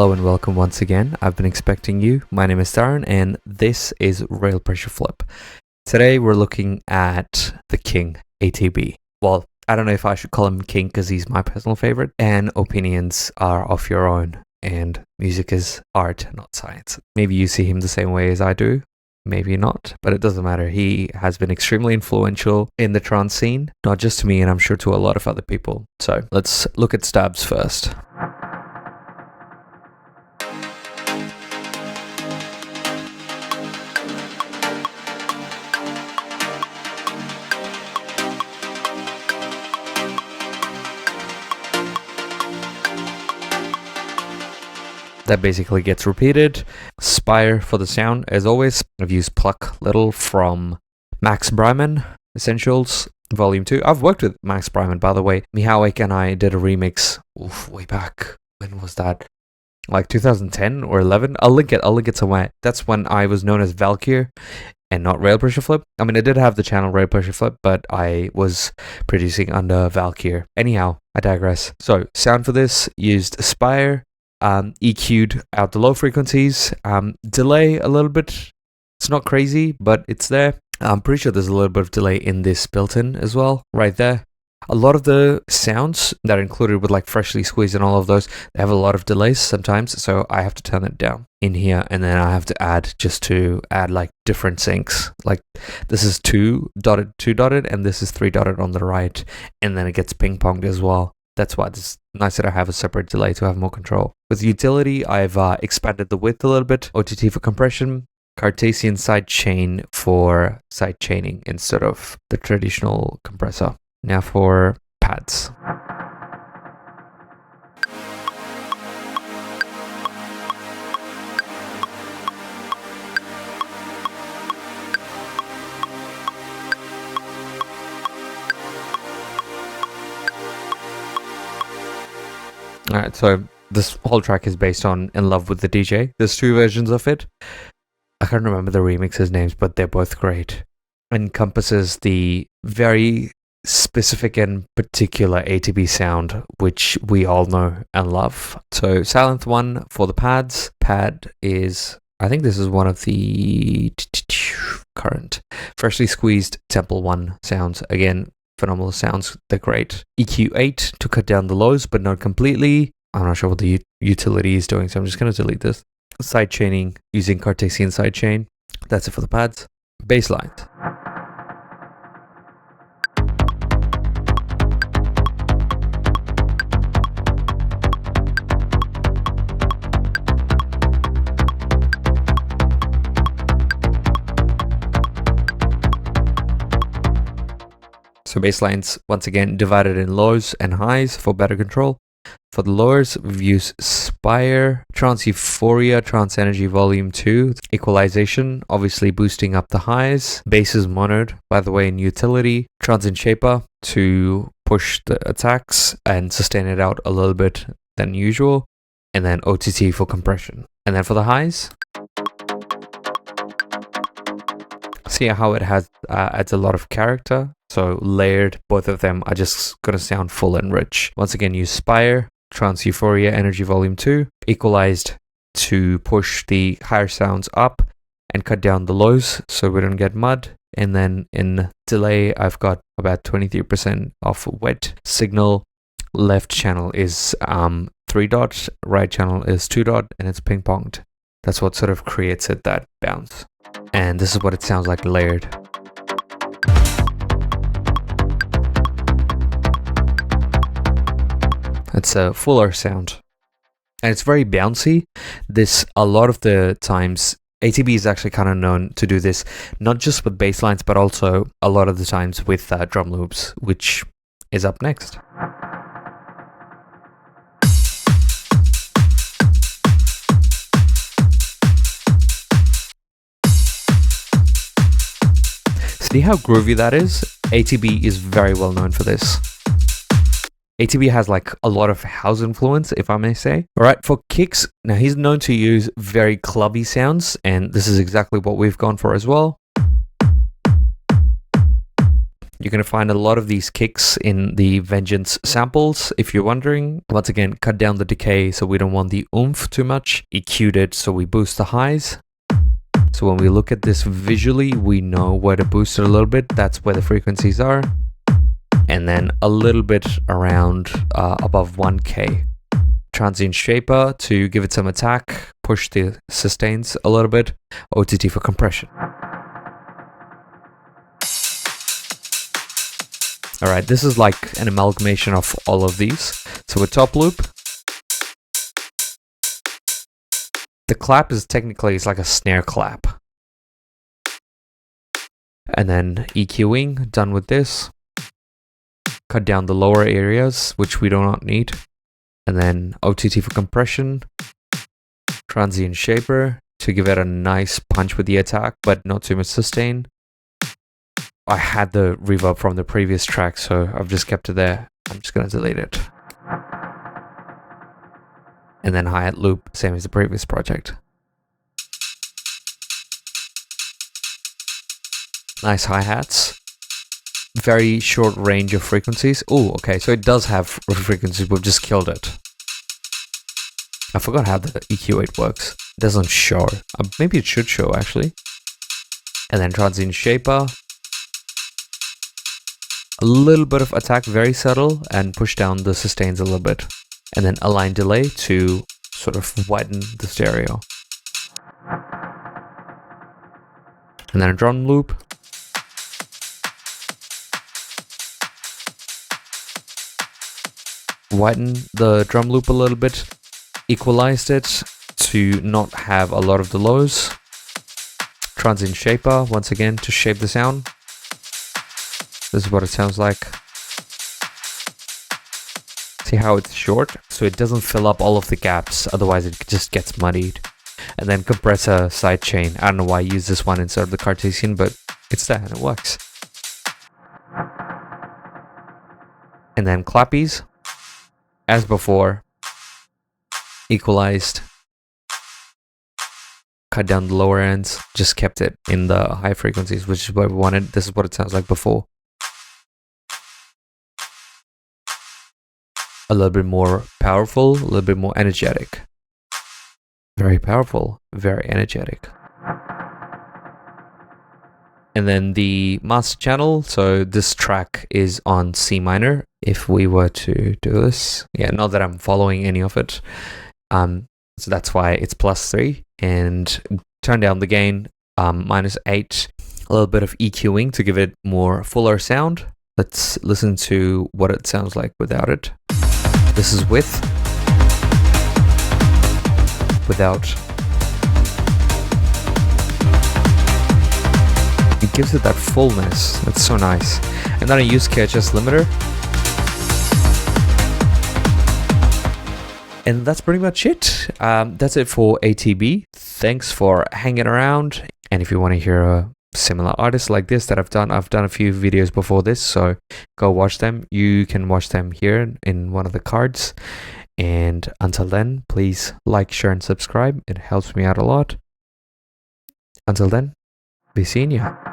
Hello and welcome once again. I've been expecting you. My name is Darren and this is Rail Pressure Flip. Today we're looking at the king, ATB. Well, I don't know if I should call him king because he's my personal favorite, and opinions are of your own, and music is art, not science. Maybe you see him the same way as I do, maybe not, but it doesn't matter. He has been extremely influential in the trance scene, not just to me and I'm sure to a lot of other people. So let's look at stabs first. That basically gets repeated. Spire for the sound, as always. I've used Pluck Little from Max Braiman Essentials Volume 2. I've worked with Max Braiman, by the way. Michalek and I did a remix way back. When was that? Like 2010 or 11? I'll link it somewhere. That's when I was known as Valkyre and not Rail Pressure Flip. I mean, I did have the channel Rail Pressure Flip, but I was producing under Valkyre. Anyhow, I digress. So, sound for this used Spire. EQ'd out the low frequencies, delay a little bit. It's not crazy, but it's there. I'm pretty sure there's a little bit of delay in this built-in as well, right there. A lot of the sounds that are included with like freshly squeezed and all of those, they have a lot of delays sometimes, so I have to turn it down in here, and then I have to add like different syncs. Like this is 2 dotted, and this is 3 dotted on the right, and then it gets ping-ponged as well. That's why it's nice that I have a separate delay to have more control. With utility, I've expanded the width a little bit. OTT for compression, Cartesian sidechain for sidechaining instead of the traditional compressor. Now for pads. Alright, so this whole track is based on In Love with the DJ. There's 2 versions of it. I can't remember the remixers' names, but they're both great. Encompasses the very specific and particular ATB sound, which we all know and love. So Silent One for the pads. Pad is, I think this is one of the current freshly squeezed Temple 1 sounds. Again, phenomenal sounds, they're great. EQ 8 to cut down the lows, but not completely. I'm not sure what the utility is doing, so I'm just going to delete this. Sidechaining using Cartesian sidechain. That's it for the pads. Bass lines. So bass lines, once again, divided in lows and highs for better control. For the lowers, we've used Spire, Trance Euphoria, Trance Energy Volume 2, equalization, obviously boosting up the highs. Bass is monoed, by the way, in utility. Trance in Shaper to push the attacks and sustain it out a little bit than usual. And then OTT for compression. And then for the highs, see how it has adds a lot of character. So layered, both of them are just going to sound full and rich. Once again, use Spire, Trance Euphoria Energy Volume 2, equalized to push the higher sounds up and cut down the lows so we don't get mud. And then in delay, I've got about 23% of wet signal. Left channel is 3 dot, right channel is 2 dot, and it's ping-ponged. That's what sort of creates it, that bounce. And this is what it sounds like layered. It's a fuller sound. And it's very bouncy. This, a lot of the times, ATB is actually kind of known to do this, not just with bass lines, but also a lot of the times with drum loops, which is up next. See how groovy that is? ATB is very well known for this. ATB has like a lot of house influence, if I may say. All right, for kicks, now he's known to use very clubby sounds, and this is exactly what we've gone for as well. You're going to find a lot of these kicks in the Vengeance samples, if you're wondering. Once again, cut down the decay so we don't want the oomph too much. EQ'd it so we boost the highs. So when we look at this visually, we know where to boost it a little bit. That's where the frequencies are. And then a little bit around above 1K. Transient shaper to give it some attack. Push the sustains a little bit. OTT for compression. Alright, this is like an amalgamation of all of these. So a top loop. The clap is technically, it's like a snare clap. And then EQing, done with this. Cut down the lower areas, which we do not need. And then OTT for compression. Transient shaper to give it a nice punch with the attack, but not too much sustain. I had the reverb from the previous track, so I've just kept it there. I'm just going to delete it. And then hi-hat loop, same as the previous project. Nice hi-hats. Very short range of frequencies. Oh, okay, so it does have frequencies, we've just killed it. I forgot how the EQ8 works. It doesn't show. Maybe it should show, actually. And then transient shaper. A little bit of attack, very subtle, and push down the sustains a little bit. And then align delay to sort of widen the stereo. And then a drum loop. Widen the drum loop a little bit. Equalized it to not have a lot of the lows. Transient shaper, once again, to shape the sound. This is what it sounds like. See how it's short? So it doesn't fill up all of the gaps, otherwise it just gets muddied. And then compressor sidechain. I don't know why I use this one instead of the Cartesian, but it's there and it works. And then clappies, as before, equalized. Cut down the lower ends, just kept it in the high frequencies, which is what we wanted. This is what it sounds like before. A little bit more powerful, a little bit more energetic. Very powerful, very energetic. And then the master channel, so this track is on C minor. If we were to do this, yeah, not that I'm following any of it. So that's why it's +3. And turn down the gain, -8. A little bit of EQing to give it more fuller sound. Let's listen to what it sounds like without it. This is with, without. It gives it that fullness. That's so nice. And then I use KHS limiter. And that's pretty much it. That's it for ATB. Thanks for hanging around. And if you want to hear a similar artist like this that I've done a few videos before this, so go watch them. You can watch them here in one of the cards. And until then, please like, share, and subscribe. It helps me out a lot. Until then, be seeing you.